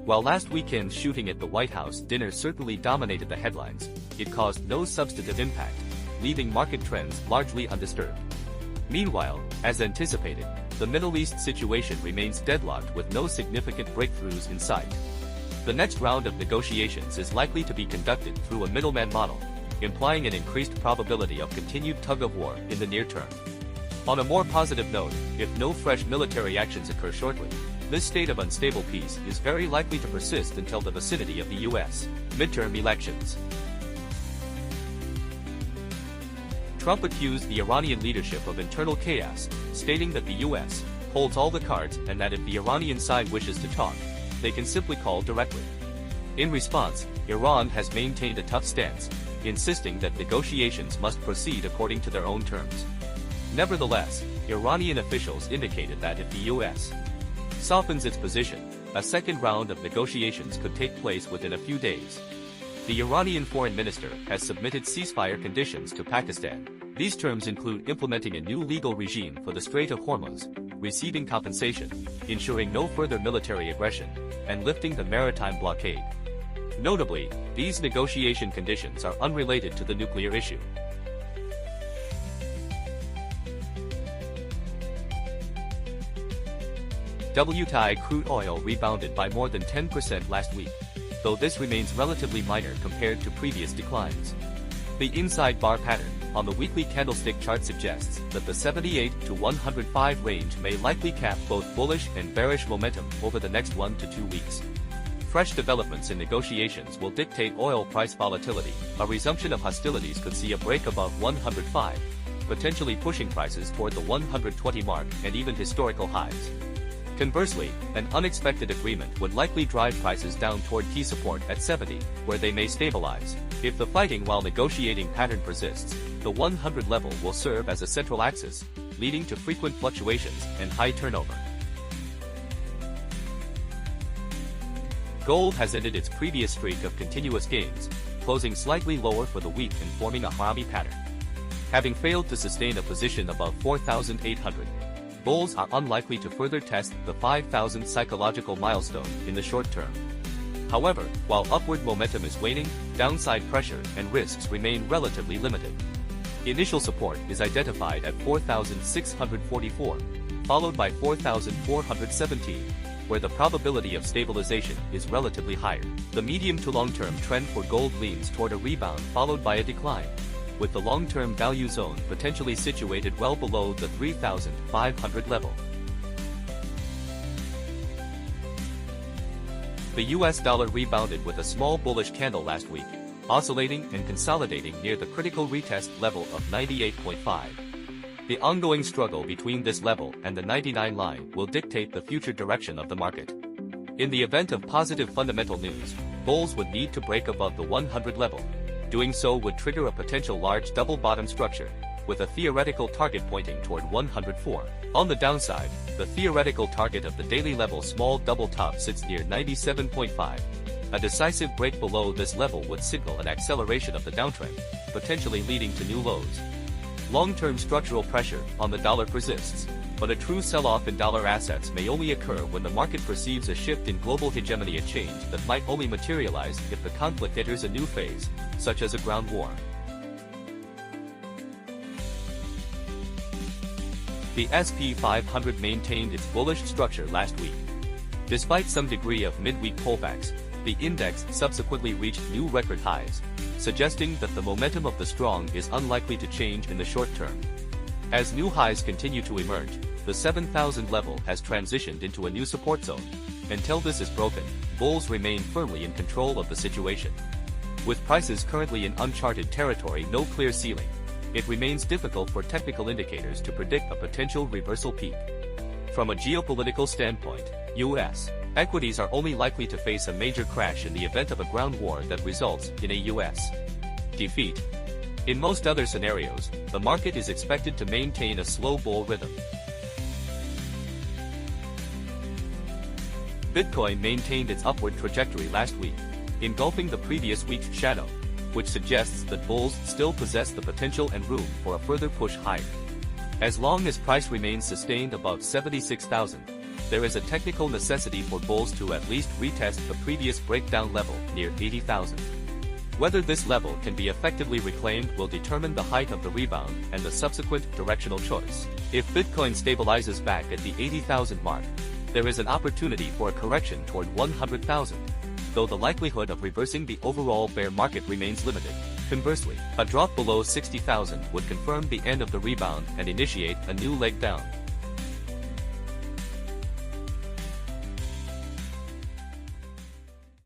While last weekend's shooting at the White House dinner certainly dominated the headlines, it caused no substantive impact, leaving market trends largely undisturbed. Meanwhile, as anticipated, the Middle East situation remains deadlocked with no significant breakthroughs in sight. The next round of negotiations is likely to be conducted through a middleman model, implying an increased probability of continued tug-of-war in the near term. On a more positive note, if no fresh military actions occur shortly, this state of unstable peace is very likely to persist until the vicinity of the U.S. midterm elections. Trump accused the Iranian leadership of internal chaos, stating that the U.S. holds all the cards and that if the Iranian side wishes to talk, they can simply call directly. In response, Iran has maintained a tough stance, insisting that negotiations must proceed according to their own terms. Nevertheless, Iranian officials indicated that if the U.S. softens its position, a second round of negotiations could take place within a few days. The Iranian foreign minister has submitted ceasefire conditions to Pakistan. These terms include implementing a new legal regime for the Strait of Hormuz, receiving compensation, ensuring no further military aggression, and lifting the maritime blockade. Notably, these negotiation conditions are unrelated to the nuclear issue. WTI crude oil rebounded by more than 10% last week, though this remains relatively minor compared to previous declines. The inside bar pattern on the weekly candlestick chart suggests that the 78 to 105 range may likely cap both bullish and bearish momentum over the next 1 to 2 weeks. Fresh developments in negotiations will dictate oil price volatility. A resumption of hostilities could see a break above 105, potentially pushing prices toward the 120 mark and even historical highs. Conversely, an unexpected agreement would likely drive prices down toward key support at 70, where they may stabilize. If the fighting while negotiating pattern persists, the 100 level will serve as a central axis, leading to frequent fluctuations and high turnover. Gold has ended its previous streak of continuous gains, closing slightly lower for the week and forming a Harami pattern. Having failed to sustain a position above 4,800, bulls are unlikely to further test the 5,000 psychological milestone in the short term. However, while upward momentum is waning, downside pressure and risks remain relatively limited. Initial support is identified at 4,644, followed by 4,417, where the probability of stabilization is relatively higher. The medium to long-term trend for gold leans toward a rebound followed by a decline, with the long-term value zone potentially situated well below the 3,500 level. The US dollar rebounded with a small bullish candle last week, oscillating and consolidating near the critical retest level of 98.5. The ongoing struggle between this level and the 99 line will dictate the future direction of the market. In the event of positive fundamental news, bulls would need to break above the 100 level. Doing so would trigger a potential large double-bottom structure, with a theoretical target pointing toward 104. On the downside, the theoretical target of the daily level small double top sits near 97.5. A decisive break below this level would signal an acceleration of the downtrend, potentially leading to new lows. Long-term structural pressure on the dollar persists, but a true sell-off in dollar assets may only occur when the market perceives a shift in global hegemony, a change that might only materialize if the conflict enters a new phase, such as a ground war. The S&P 500 maintained its bullish structure last week. Despite some degree of midweek pullbacks, the index subsequently reached new record highs, suggesting that the momentum of the strong is unlikely to change in the short term. As new highs continue to emerge, the 7,000 level has transitioned into a new support zone. Until this is broken, bulls remain firmly in control of the situation. With prices currently in uncharted territory, no clear ceiling, it remains difficult for technical indicators to predict a potential reversal peak. From a geopolitical standpoint, U.S. equities are only likely to face a major crash in the event of a ground war that results in a U.S. defeat. In most other scenarios, the market is expected to maintain a slow bull rhythm. Bitcoin maintained its upward trajectory last week, engulfing the previous week's shadow, which suggests that bulls still possess the potential and room for a further push higher. As long as price remains sustained above 76,000, there is a technical necessity for bulls to at least retest the previous breakdown level near 80,000. Whether this level can be effectively reclaimed will determine the height of the rebound and the subsequent directional choice. If Bitcoin stabilizes back at the 80,000 mark, there is an opportunity for a correction toward 100,000, though the likelihood of reversing the overall bear market remains limited. Conversely, a drop below 60,000 would confirm the end of the rebound and initiate a new leg down.